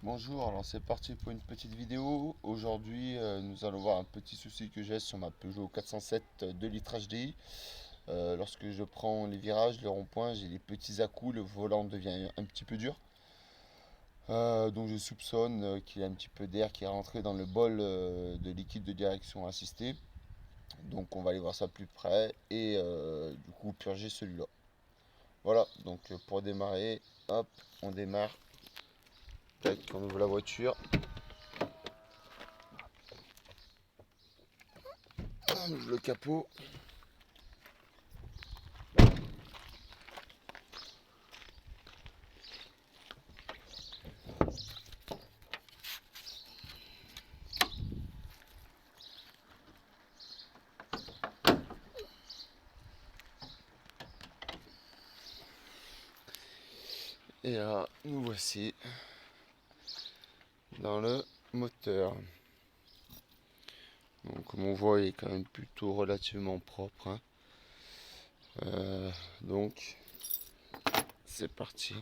Bonjour, alors c'est parti pour une petite vidéo. Aujourd'hui, nous allons voir un petit souci que j'ai sur ma Peugeot 407 2 litres HDI. Lorsque je prends les virages, les ronds-points, j'ai des petits à-coups, le volant devient un petit peu dur. Donc je soupçonne qu'il y a un petit peu d'air qui est rentré dans le bol de liquide de direction assistée. Donc on va aller voir ça plus près et du coup purger celui-là. Voilà, donc pour démarrer, hop, on démarre. Tac, on ouvre la voiture. On ouvre le capot. Et là, nous voici dans le moteur. Donc, comme on voit, il est quand même plutôt relativement propre, hein. Donc, c'est parti.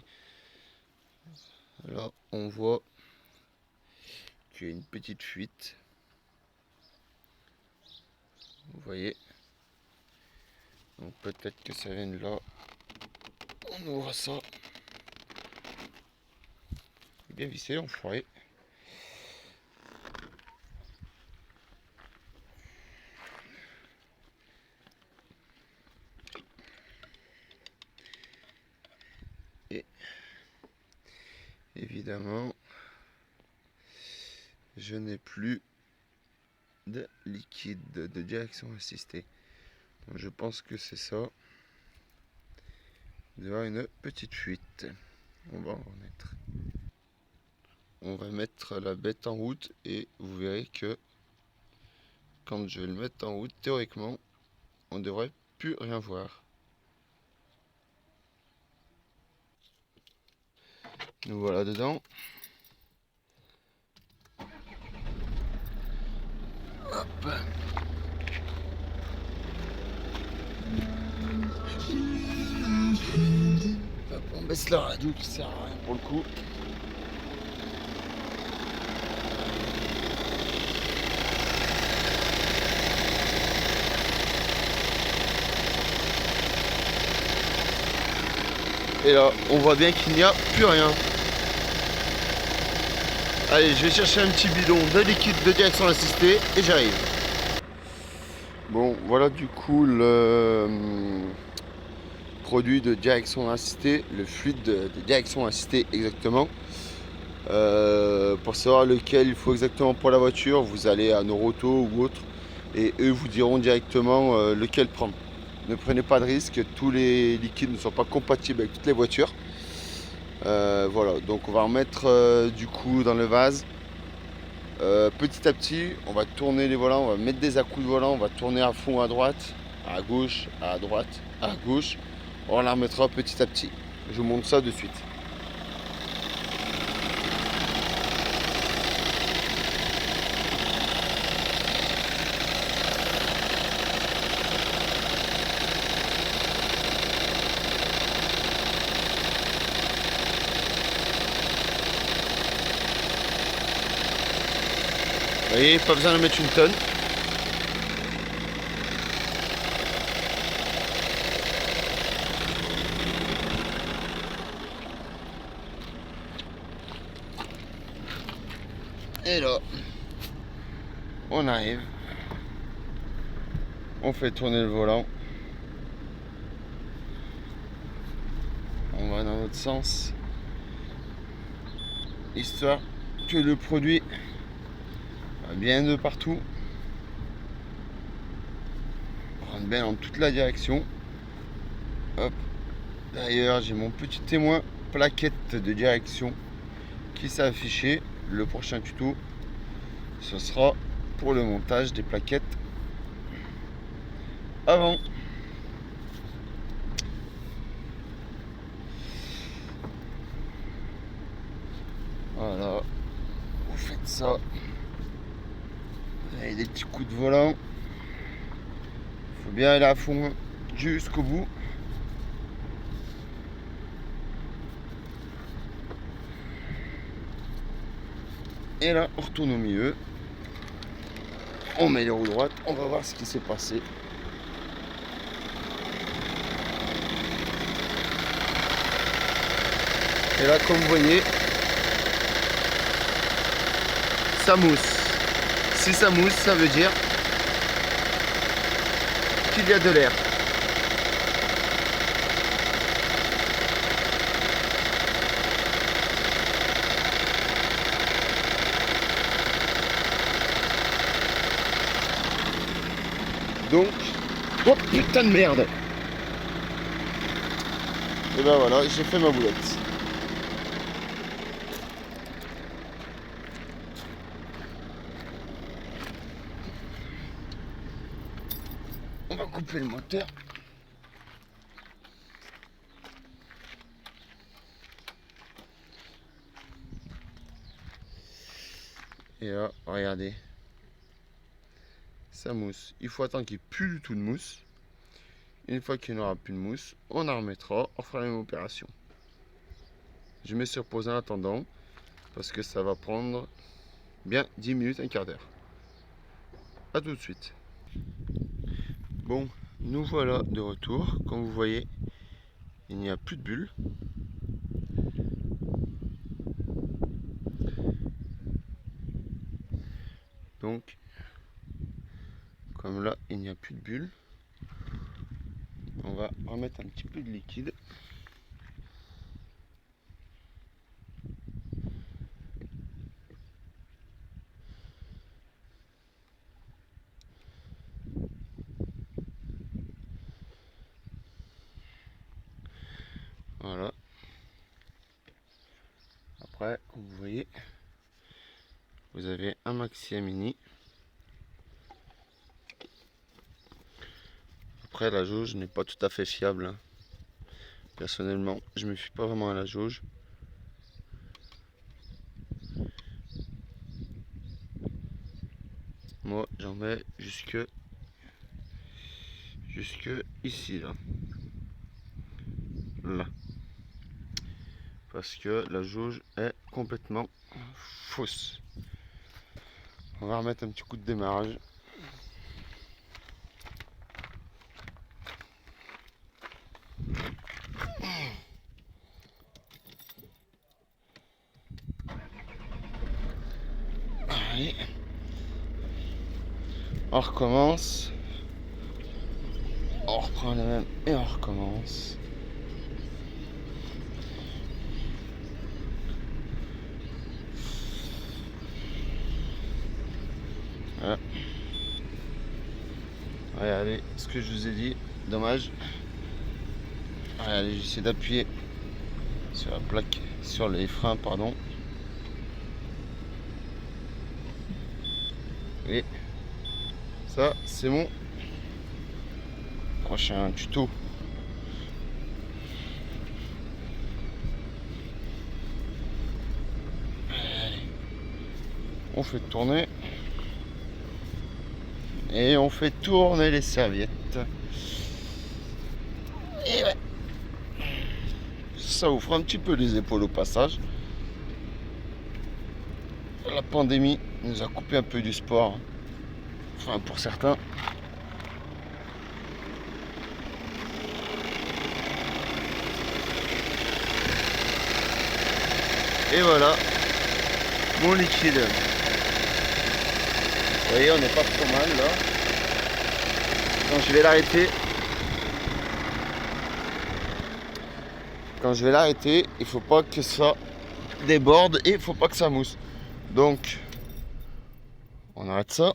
Là, on voit qu'il y a une petite fuite. Vous voyez. Donc, peut-être que ça vient de là. On ouvre ça. Bien vissé, enfoiré. Et évidemment, je n'ai plus de liquide de direction assistée. Donc, je pense que c'est ça. Il doit y avoir une petite fuite. On va en remettre. On va mettre la bête en route et vous verrez que quand je vais le mettre en route, théoriquement, on ne devrait plus rien voir. Nous voilà dedans. Hop. Hop, on baisse la radio qui sert à rien pour le coup. Et là, on voit bien qu'il n'y a plus rien. Allez, je vais chercher un petit bidon de liquide de direction assistée et j'arrive. Bon, voilà du coup le produit de direction assistée, le fluide de direction assistée exactement. Pour savoir lequel il faut exactement pour la voiture, vous allez à Noroto ou autre et eux vous diront directement lequel prendre. Ne prenez pas de risque, tous les liquides ne sont pas compatibles avec toutes les voitures. Voilà, donc on va remettre du coup dans le vase. Petit à petit, on va tourner les volants, on va mettre des à-coups de volant, on va tourner à fond à droite, à gauche, à droite, à gauche. On la remettra petit à petit. Je vous montre ça de suite. Vous voyez, pas besoin de mettre une tonne. Et là, on arrive. On fait tourner le volant. On va dans l'autre sens. Histoire que le produit va bien de partout. On rentre bien dans toute la direction. Hop. D'ailleurs, j'ai mon petit témoin plaquette de direction qui s'est affiché. Le prochain tuto, ce sera pour le montage des plaquettes avant. Voilà, vous faites ça. Vous avez des petits coups de volant. Il faut bien aller à fond jusqu'au bout. Et là, on retourne au milieu. On met les roues droites. On va voir ce qui s'est passé. Et là, comme vous voyez, ça mousse. Si ça mousse, ça veut dire qu'il y a de l'air. Donc, oh putain de merde! Et ben voilà, j'ai fait ma boulette. On va couper le moteur. Et là, regardez. Ça mousse. Il faut attendre qu'il n'y ait plus du tout de mousse. Une fois qu'il n'y aura plus de mousse, on en remettra, on fera la même opération. Je mets sur pause en attendant, parce que ça va prendre bien 10 minutes, un quart d'heure. A tout de suite. Bon, nous voilà de retour. Comme vous voyez, il n'y a plus de bulles. Donc, comme là, il n'y a plus de bulles, on va remettre un petit peu de liquide. Voilà. Après, comme vous voyez, vous avez un maxi à mini. Après, la jauge n'est pas tout à fait fiable, hein. Personnellement, je me fie pas vraiment à la jauge. Moi, j'en mets jusque ici, là. Là. Parce que la jauge est complètement fausse. On va remettre un petit coup de démarrage. Allez. On recommence. On reprend la même et on recommence. Voilà. Regardez ce que je vous ai dit. Dommage. Allez, j'essaie d'appuyer sur la plaque, sur les freins, pardon. Et ça, c'est mon prochain tuto. Allez. On fait tourner. Et on fait tourner les serviettes. Et ouais. Ça vous fera un petit peu les épaules au passage. La pandémie nous a coupé un peu du sport. Enfin, pour certains. Et voilà mon liquide. Vous voyez, on n'est pas trop mal là. Quand je vais l'arrêter, il faut pas que ça déborde et il faut pas que ça mousse. Donc, on arrête ça.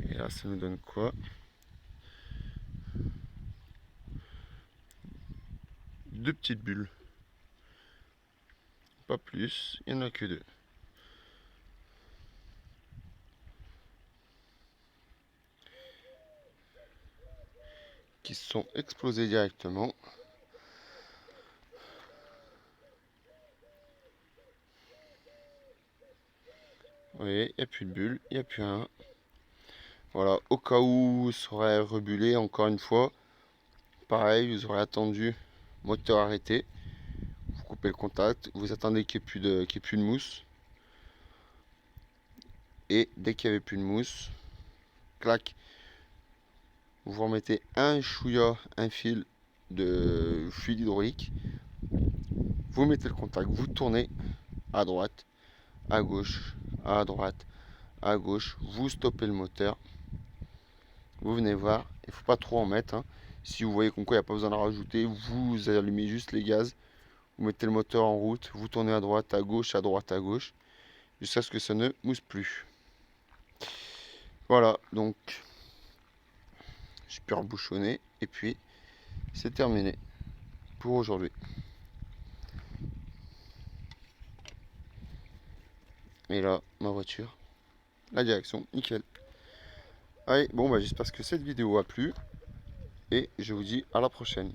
Et là, ça nous donne quoi? Deux petites bulles. Pas plus, il n'y en a que deux. Qui se sont explosées directement. Vous voyez, il n'y a plus de bulles, il n'y a plus un. Voilà, au cas où ça aurait rebulé encore une fois, pareil, vous aurez attendu moteur arrêté, vous coupez le contact, vous attendez qu'il n'y ait plus de mousse. Et dès qu'il n'y avait plus de mousse, clac, vous remettez un chouïa, un fil de fluide hydraulique. Vous mettez le contact, vous tournez à droite, à gauche, à droite, à gauche, vous stoppez le moteur. Vous venez voir, il ne faut pas trop en mettre, hein. Si vous voyez comme quoi il n'y a pas besoin de rajouter, vous allumez juste les gaz, vous mettez le moteur en route, vous tournez à droite, à gauche, à droite, à gauche, jusqu'à ce que ça ne mousse plus. Voilà, donc je peux rebouchonner et puis c'est terminé pour aujourd'hui. Et là, ma voiture, la direction, nickel. Allez, bon, bah, j'espère que cette vidéo a plu et je vous dis à la prochaine.